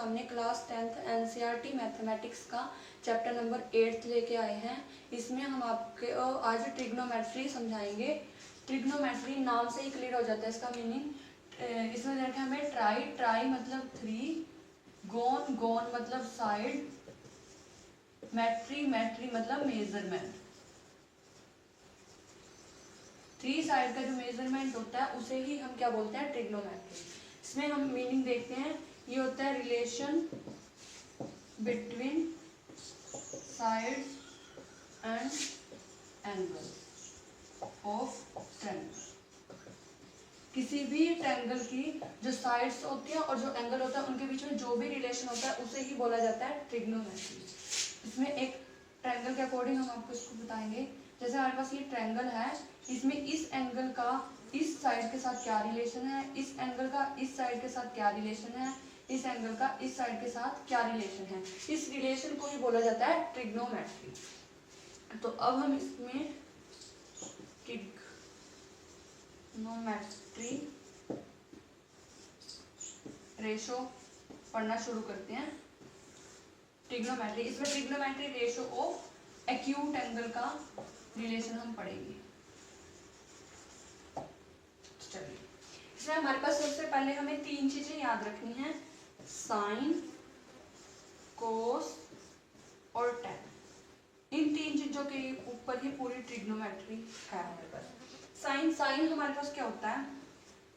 सामने class 10th NCERT mathematics का chapter number 8 लेके आए हैं। इसमें हम आपको आज ट्रिग्नोमेट्री समझाएंगे। ट्रिग्नोमेट्री नाम से ही क्लियर हो जाता है इसका मीनिंग। इसमें देखा हमें ट्राई, ट्राई मतलब 3, गोन, गोन मतलब साइड, मैट्री, मैट्री मतलब मेजरमेंट। 3 साइड का जो मेजरमेंट होता है उसे ही हम क्या बोलते हैं, ट्रिग्नोमेट्री। इसमें हम मीनिंग देखते हैं। ये होता है relation between side and angle of triangle. किसी भी ट्रायंगल की जो साइड्स होती है और जो एंगल होता है उनके बीच में जो भी रिलेशन होता है उसे ही बोला जाता है ट्रिग्नोमेट्री। इसमें एक ट्रायंगल के अकॉर्डिंग हम आपको इसको बताएंगे। जैसे हमारे पास ये ट्रायंगल है, इसमें इस एंगल का इस साइड के साथ क्या रिलेशन है, इस एंगल का इस साइड के साथ क्या रिलेशन है, इस एंगल का इस साइड के साथ क्या रिलेशन है। इस रिलेशन को ही बोला जाता है ट्रिग्नोमेट्री। तो अब हम इसमें ट्रिग्नोमेट्री रेशो पढ़ना शुरू करते हैं। ट्रिग्नोमेट्री, इसमें trigonometry ratio of acute angle का रिलेशन हम पढ़ेंगे। चलिए, इसमें हमारे पास सबसे पहले हमें 3 चीजें याद रखनी है, साइन, कोस और टैन। इन 3 चीजों के ऊपर ही पूरी ट्रिग्नोमेट्री है हमारे पास। साइन, साइन हमारे पास क्या होता है,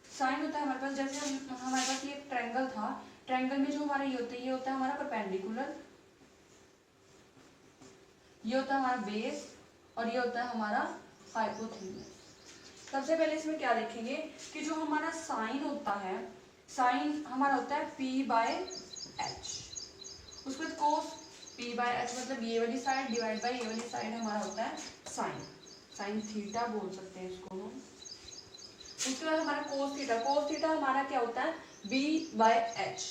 साइन होता है हमारे पास, जैसे हमारे पास ये एक ट्रायंगल था, ट्रायंगल में जो हमारा ये होता है हमारा परपेंडिकुलर, ये होता है हमारा बेस और ये होता है हमारा हाइपोथेनस। सबसे पहले इसमें क्या देखेंगे कि जो हमारा साइन होता है, साइन हमारा होता है p/h। उसके बाद कोस p/h मतलब ये वाली साइड डिवाइड बाय ये वाली साइड हमारा होता है साइन, साइन थीटा बोल सकते हैं इसको हम। उसके बाद हमारा कोस थीटा, कोस थीटा हमारा क्या होता है b/h,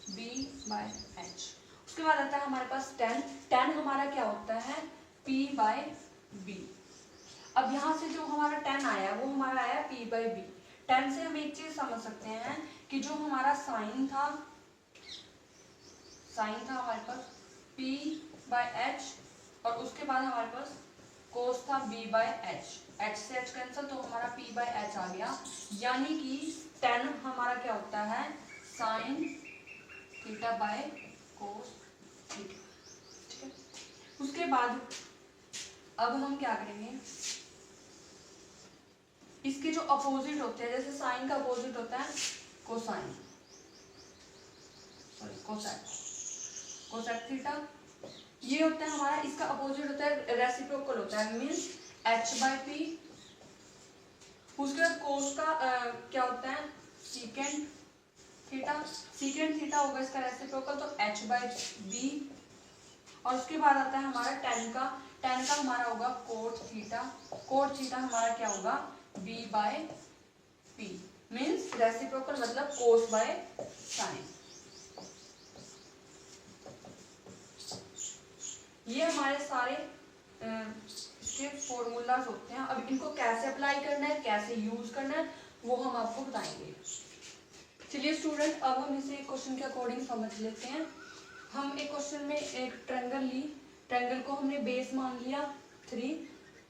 b/h। उसके बाद आता है हमारे पास tan, tan हमारा क्या होता है p/b। अब यहाँ से जो हमारा tan आया वो हमारा आया p/b। tan से हम एक चीज समझ सकते हैं कि जो हमारा साइन था, साइन था हमारे पास p/h और उसके बाद हमारे पास कोस था b/h, h से h कैंसिल तो हमारा p/h आ गया। यानी कि tan हमारा क्या होता है sign theta by cos theta. ठीक है, उसके बाद अब हम क्या करेंगे, इसके जो अपोजिट होते हैं, जैसे साइन का अपोजिट होता है cosine, sorry cosec, cosec theta. ये होता है हमारा, इसका अपोजिट होता है रेसिप्रोकल होता है, मींस h/p। उसके बाद कोस का क्या होता है सीकेंट थीटा, सीकेंट थीटा होगा इसका रेसिप्रोकल तो h/b। और उसके बाद आता है हमारा tan का, tan का हमारा होगा कोट थीटा, कोट थीटा हमारा क्या होगा b/p, मींस रेसिप्रोकल मतलब कोस बाय साइन। ये हमारे सारे इसके फॉर्मूलाज होते हैं। अब इनको कैसे अप्लाई करना है, कैसे यूज करना है, वो हम आपको बताएंगे। चलिए स्टूडेंट, अब हम इसे क्वेश्चन के अकॉर्डिंग समझ लेते हैं। हम एक क्वेश्चन में एक ट्रायंगल ली, ट्रायंगल को हमने बेस मान लिया 3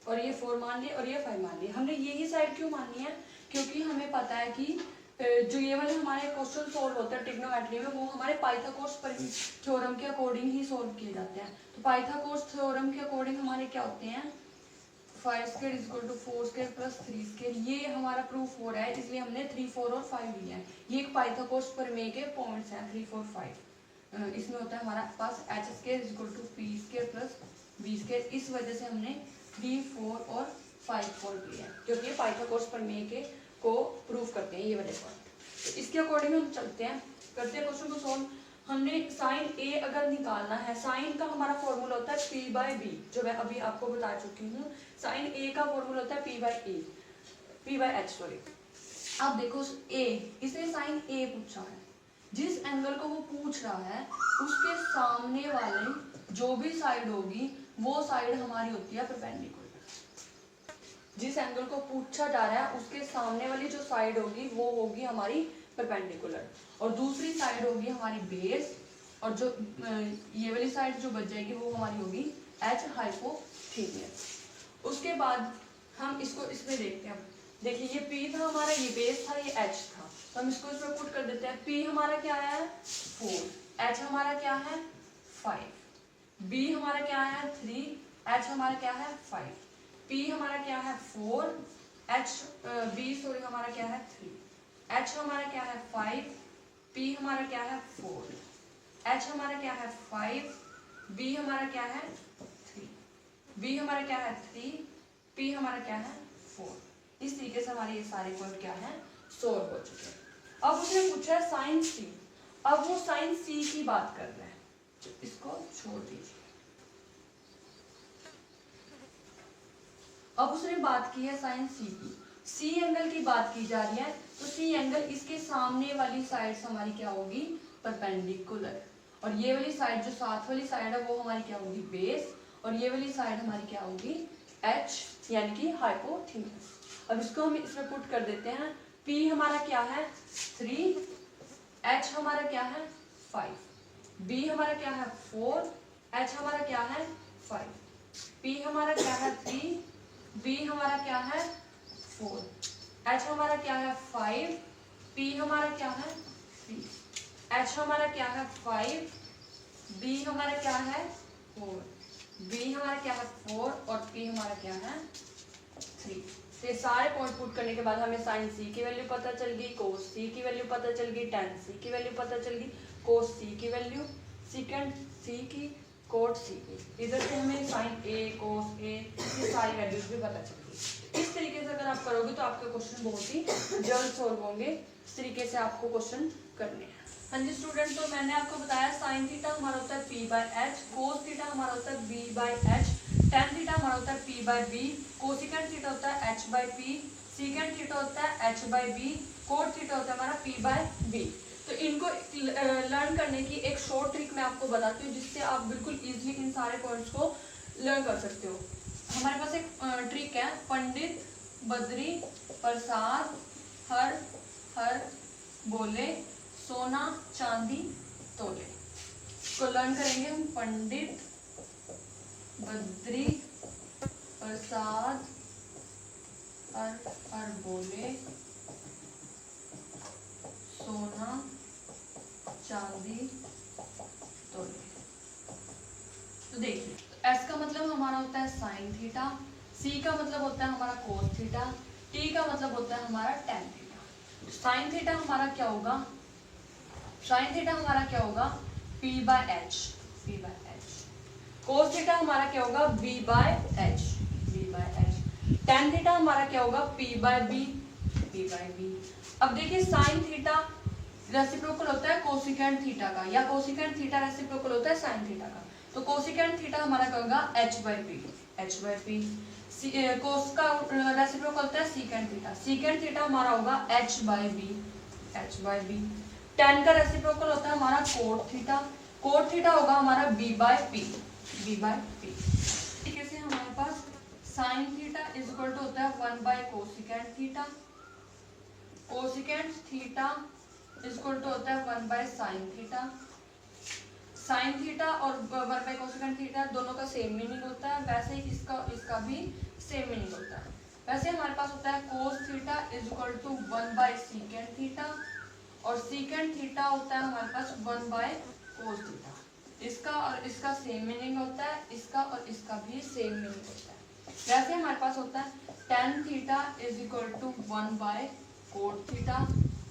और ये 4 मान लिया और ये 5 मान लिया। हमने यही साइड क्यों माननी है, क्योंकि हमें पता है कि जो ये वाले हमारे क्वेश्चन सॉल्व होते हैं ट्रिग्नोमेट्री में वो हमारे पाइथागोरस थ्योरम के अकॉर्डिंग ही सॉल्व किए जाते हैं। तो पाइथागोरस थ्योरम के अकॉर्डिंग हमारे क्या होते हैं 5² = 4² + 3²। ये हमारा प्रूफ हो रहा है, इसलिए हमने 3, 4 और 5 लिया है। ये एक पाइथागोरस प्रमेय के पॉइंट्स हैं 3, 4, 5। इसमें होता है हमारे पास h² = p² + b²। इस वजह से हमने 3, 4 और 5 सॉल्व किया है, क्योंकि ये पाइथागोरस प्रमेय के को प्रूफ करते हैं ये वाले पॉइंट। तो इसके अकॉर्डिंग हम चलते हैं, करते हैं क्वेश्चन को सॉल्व। हमने साइन a अगर निकालना है, साइन का हमारा फॉर्मूला होता है p/b, जो मैं अभी आपको बता चुकी हूँ। साइन a का फॉर्मूला होता है p/h, सॉरी। अब देखो a, इसने साइन a पूछा है, जिस एंगल को वो पूछ रहा है उसके सामने वाले जो भी साइड होगी वो साइड हमारी होती है परपेंडिकुलर। जिस एंगल को पूछा जा रहा है उसके सामने वाली जो साइड होगी वो होगी हमारी परपेंडिकुलर, और दूसरी साइड होगी हमारी बेस, और जो ये वाली साइड जो बच जाएगी वो हमारी होगी एच हाइपोथेनियस। उसके बाद हम इसको इसमें देखते हैं। देखिए ये P था हमारा, ये बेस था, ये H था, तो हम इसको इसमें पुट कर देते हैं। P हमारा क्या है 4, H हमारा क्या है 5, B हमारा क्या है 3, H हमारा क्या है 5, P हमारा क्या है 4, B सॉरी हमारा क्या है 3, H हमारा क्या है 5, P हमारा क्या है 4, H हमारा क्या है 5, B हमारा क्या है 3, B हमारा क्या है 3, P हमारा क्या है 4। इस तरीके से हमारे ये सारे पॉइंट क्या है सोल्व हो चुके हैं। अब उसने पूछा है साइन C, अब वो साइन C की बात कर रहे हैं, तो इसको छोड़ दीजिए। अब उसने बात की है साइन C की, C एंगल की बात की जा रही है, तो C एंगल इसके सामने वाली साइड हमारी क्या होगी परपेंडिकुलर, और ये वाली साइड जो साथ वाली साइड है वो हमारी क्या होगी बेस, और ये वाली साइड हमारी क्या होगी H यानी कि हाइपोथेनियस। अब इसको हम इसमें पुट कर देते हैं। P हमारा क्या है 3, H हमारा क्या है 5, B हमारा क्या है 4, H हमारा क्या है 5, P हमारा क्या है 3, B हमारा क्या है 4, H हमारा क्या है 5, P हमारा क्या है 3, H हमारा क्या है 5, B हमारा क्या है 4, B हमारा क्या है 4 और P हमारा क्या है 3। तो ये सारे पॉइंट पुट करने के बाद हमें साइन C की वैल्यू पता चल गई, कोस C की वैल्यू पता चल गई, टेन C की वैल्यू पता चल गई, कोस C की वैल्यू, सेकंड C की, कोट C की। इधर से हमें साइन A, कोस A ये सारी वैल्यूज भी पता चल गई। इस तरीके से अगर आप करोगे तो आपके क्वेश्चन बहुत ही जल्द सोल्व होंगे। इस तरीके से आपको क्वेश्चन करने हैं। हाँ जी स्टूडेंट, तो मैंने आपको बताया साइन थीटा हमारा होता है P/H, कोस थीटा हमारा होता है B/H, टेन थीटा हमारा होता है P/B, कोसिकेंट थीटा होता है H/P, सीकेंट थीटा होता है H/B, कोट थीटा होता है हमारा P/B। तो इनको लर्न करने की एक शॉर्ट ट्रिक मैं आपको बताती हूँ, जिससे आप बिल्कुल इजीली इन सारे पॉइंट्स को लर्न कर सकते हो। हमारे पास एक ट्रिक है, पंडित बद्री प्रसाद हर हर बोले सोना चांदी तोले। इसको लर्न करेंगे हम। पंडित बद्री प्रसाद हर हर बोले सोना चांदी तोले। तो देखिए S का मतलब हमारा होता है साइन थीटा, C का मतलब होता है हमारा कोस थीटा, T का मतलब होता है हमारा टेन थीटा। साइन थीटा हमारा क्या होगा, साइन थीटा हमारा क्या होगा P/H, P/H। कोस थीटा हमारा क्या होगा B/H, B/H। टेन थीटा हमारा क्या होगा P/B, P/B। अब देखिए साइन थीटा रेसिप्रोकल होता है कोसिकेंट थीटा का, या कोसिकेंट थीटा रेसिप्रोकल होता है साइन थीटा का। तो कोसिकेंट थीटा हमारा क्या होगा H/P, H/P। कोस का रेसिप्रोकल होता है सीकेंट थीटा, सीकेंट थीटा हमारा होगा H/B, H/B। टेन का रेसिप्रोकल होता है हमारा कोट थीटा, कोट थीटा होगा हमारा B/P, B/P। ठीक है, हमारे पास sine theta is equal to होता है cosecant theta, cosecant theta is equal to होता है 1/साइन थीटा। साइन थीटा और 1/कोसिकेंट थीटा दोनों का सेम मीनिंग होता है, वैसे ही इसका भी सेम मीनिंग होता है। वैसे हमारे पास होता है cos theta is equal to secant theta, और सीकेंट थीटा होता है हमारे पास 1/कोस थीटा। इसका और इसका सेम मीनिंग होता है, इसका और इसका भी सेम मीनिंग होता है। वैसे हमारे पास होता है tan theta is equal to cot theta,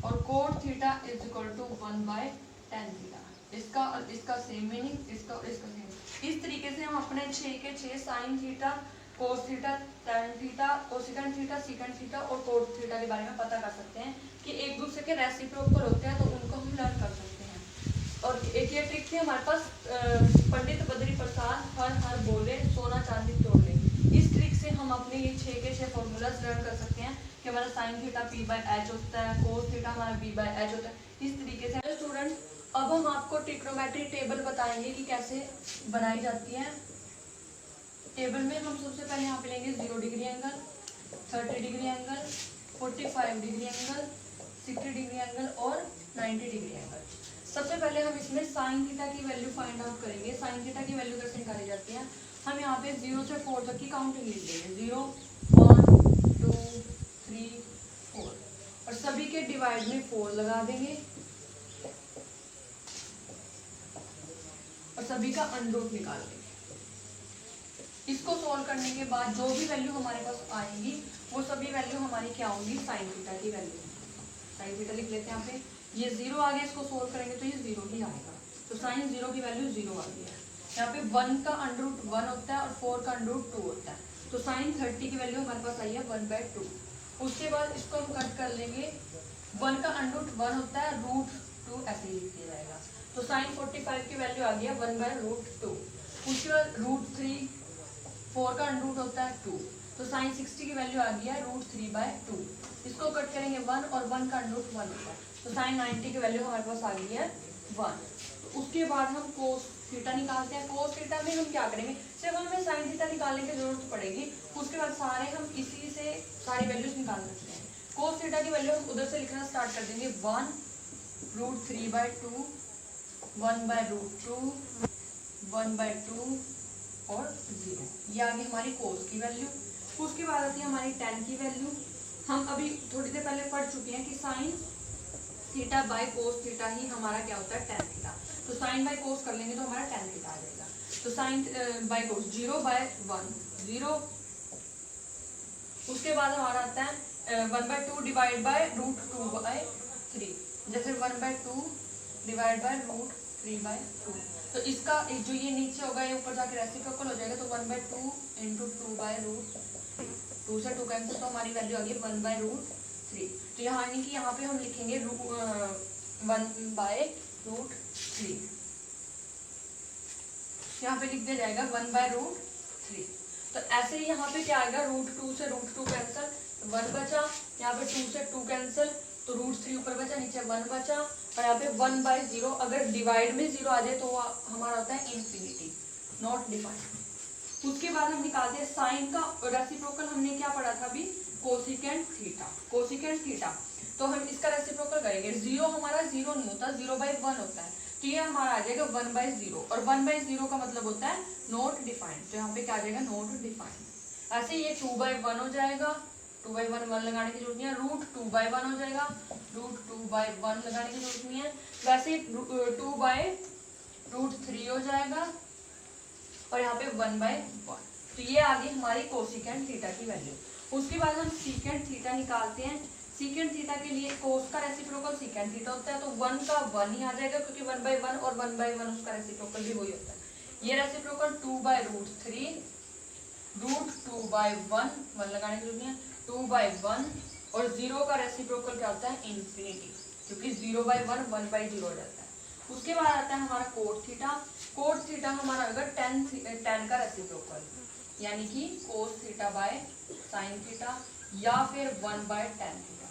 और cot theta is equal to tan theta. इसका और इसका सेम मीनिंग, इसका और इसका सेम। इस तरीके से हम अपने 6 के 6 sine theta, cos theta, tan theta, cosecant theta, secant theta और कोट थीटा के बारे में पता कर सकते हैं कि एक दूसरे के रेसिप्रोकल होते हैं, तो उनको हम लर्न कर सकते हैं। और एक ये ट्रिक थी हमारे पास, पंडित बद्री प्रसाद हर हर बोले सोना चांदी तोले। इस ट्रिक से हम अपने ये 6 के 6 फॉर्मूलाज लर्न कर सकते हैं कि हमारा साइन थीटा P/H होता है, कोस थीटा हमारा B/H होता है। इस तरीके से स्टूडेंट अब हम आपको ट्रिग्नोमेट्री टेबल बताएंगे कि कैसे बनाई जाती है। टेबल में हम सबसे पहले यहाँ पे लेंगे 0 degree angle, 30 degree angle, 45 degree angle, 60 degree angle और 90 डिग्री एंगल। सबसे पहले हम इसमें साइन थीटा की वैल्यू फाइंड आउट करेंगे। साइन थीटा की वैल्यू कैसे निकाली जाती है, हम यहाँ पे 0 से 4 तक की काउंटिंग लिख देंगे, 0 1 2 3 4 और सभी के डिवाइड में 4 लगा देंगे और सभी का अंडर रूट निकाल देंगे। इसको सोल्व करने के बाद जो भी वैल्यू हमारे पास आएंगी वो सभी वैल्यू हमारी क्या होंगी, साइन थीटा की वैल्यू। साइन थीटा लिख लेते हैं यहाँ पे, ये 0 आ गया, इसको सोल्व करेंगे तो ये 0 ही आएगा, तो साइन 0 की वैल्यू 0 आ गई है। यहाँ पे 1 का अंडर रूट 1 होता है और 4 का अंडर रूट 2 होता है, तो साइन 30 की वैल्यू हमारे पास आई है 1/2। उसके बाद इसको हम कट कर लेंगे, 1 का अंडर रूट 1 होता है, रूट 2 ऐसे ही लिख दिया जाएगा, तो साइन 45 की वैल्यू आ गई है 1/√2। उसके बाद रूट 3, 4 का अंडर रूट होता है 2, तो साइन 60 की वैल्यू आ गई है √3/2। इसको कट करेंगे 1 और 1 का अंडर रूट 1 होता है, तो साइन 90 की वैल्यू हमारे पास आ गई है 1। तो उसके बाद हम कोस थीटा निकालते हैं। कोस थीटा में हम क्या करेंगे, सिर्फ हमें साइन थीटा निकालने की जरूरत पड़ेगी, उसके बाद सारे हम इसी से सारी वैल्यूज निकाल सकते हैं। कोस थीटा की वैल्यू हम उधर से लिखना स्टार्ट कर देंगे, 1√3/2, 1/√2, 1/2 और 0, ये आ गई हमारी कोस की वैल्यू। उसके बाद आती है हमारी tan की वैल्यू। हम अभी थोड़ी देर पहले पढ़ चुके हैं कि sine theta by cos theta ही हमारा क्या होता है, tan थीटा। तो साइन बाय कोस कर लेंगे तो हमारा tan थीटा आ जाएगा। तो साइन बाय कोस 0/1 0। उसके बाद हमारा आता है 1/2 डिवाइड बाय √2/3, जैसे 1/2 डिवाइड बाय √3/2। तो इसका जो ये नीचे होगा ये ऊपर जाकर रेसिप्रोकल हो जाएगा, तो 1/2 × 2/√3, 2 से 2 कैंसिल, तो हमारी वैल्यू आ गई 1/√3। तो यहाँ यानी कि यहाँ पे हम लिखेंगे 1/√3, यहाँ पे लिख दिया जाएगा 1/√3। तो ऐसे ही यहाँ पे क्या आएगा, √2 से √2 कैंसिल, 1 बचा, यहाँ पे 2 से 2 कैंसिल, तो √3 ऊपर बचा, नीचे 1 बचा, और यहाँ पे 1/0, अगर डिवाइड में 0 आ जाए तो हमारा होता है इन्फिनिटी, नॉट डिफाइंड। उसके बाद हम निकालते हैं साइन का रेसिप्रोकल। हमने क्या पढ़ा था अभी, कोसिकेंट थीटा। कोसिकेंट थीटा तो हम इसका रेसिप्रोकल करेंगे, 0 हमारा 0 नहीं होता, 0/1 होता है, तो ये हमारा आ जाएगा 1/0, और 1/0 का मतलब होता है नॉट डिफाइंड, तो यहाँ पे क्या आ जाएगा, नॉट डिफाइंड। ऐसे ये 2/1 हो जाएगा, 2/1 1 लगाने की जरूरत नहीं है, √2/1 हो जाएगा, √2/1 लगाने की जरूरत नहीं है। वैसे 2/√3 हो जाएगा, और यहाँ पे 1/1। तो ये आ गई हमारी कोसिकेंट थीटा की वैल्यू। उसके बाद हम सीकेंट थीटा निकालते हैं। सीकेंट थीटा के लिए कोस का रेसिप्रोकल सीकेंट थीटा होता है, तो 1 का 1 ही आ जाएगा, क्योंकि 1/1 और 1/1 उसका रेसिप्रोकल भी वही होता है। ये रेसिप्रोकल 2/√3, √2/1 1 लगाने की जरूरत नहीं है, 2/1, और 0 का रेसिप्रोकल क्या होता है, इन्फिनिटी, क्योंकि 0/1 1/0 हो जाता है। उसके बाद आता है हमारा कोट थीटा। कोट थीटा हमारा अगर tan का रेसिप्रोकल, यानी कि cos theta by sine theta, या फिर 1/tan थीटा,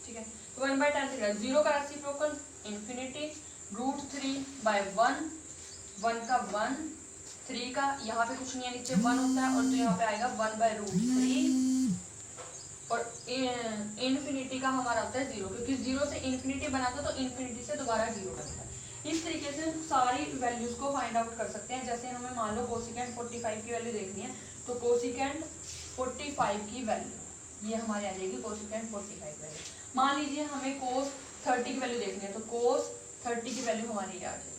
ठीक है। तो 1/tan थीटा, 0 का रेसिप्रोकल इन्फिनिटी, √3/1, 1 का 1, 3 का यहाँ पे कुछ नहीं है, नीचे 1 होता है, और तो यहाँ पे आएगा 1/√3, और इन्फिनिटी का हमारा होता है 0, क्योंकि 0 से इन्फिनिटी बनाता है तो इन्फिनिटी से दोबारा 0 बनता है। इस तरीके से हम सारी वैल्यूज को फाइंड आउट कर सकते हैं। जैसे हमें मान लो कोसिकेंट 45 की वैल्यू देखनी है, तो कोसिकेंट 45 की वैल्यू ये हमारी आ जाएगी, कोसिकेंट 45 वैल्यू। मान लीजिए हमें कोस 30 की वैल्यू देखनी है, तो कोस 30 की वैल्यू हमारी आ जाएगी।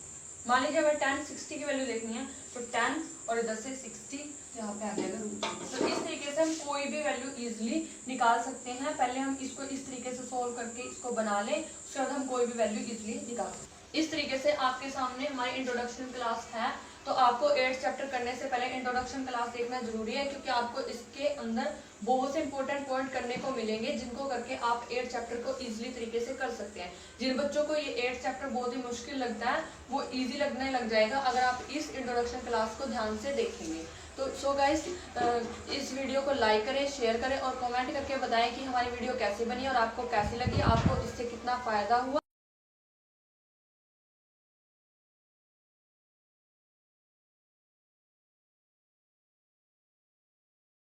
मान लीजिए अगर tan 60 की वैल्यू देखनी है, तो tan और इधर से 60, तो यहाँ पे आ जाएगा √3। तो इस तरीके से हम कोई भी वैल्यू इजीली निकाल सकते हैं। पहले हम इसको इस तरीके से सोल्व करके इसको बना लें, उसके बाद हम कोई भी वैल्यू इजीली निकाल सकते हैं। इस तरीके से आपके सामने हमारी इंट्रोडक्शन क्लास है, तो आपको 8th चैप्टर करने से पहले इंट्रोडक्शन क्लास देखना जरूरी है, क्योंकि आपको इसके अंदर बहुत से इंपॉर्टेंट पॉइंट करने को मिलेंगे, जिनको करके आप 8th चैप्टर को इजीली तरीके से कर सकते हैं। जिन बच्चों को ये 8th चैप्टर बहुत ही मुश्किल लगता है, वो इजी लगने लग जाएगा अगर आप इस इंट्रोडक्शन क्लास को ध्यान से देखेंगे। तो सो गाइस, इस वीडियो को लाइक करें, शेयर करें और कमेंट करके बताएं कि हमारी वीडियो कैसी बनी और आपको कैसी लगी, आपको इससे कितना फ़ायदा हुआ।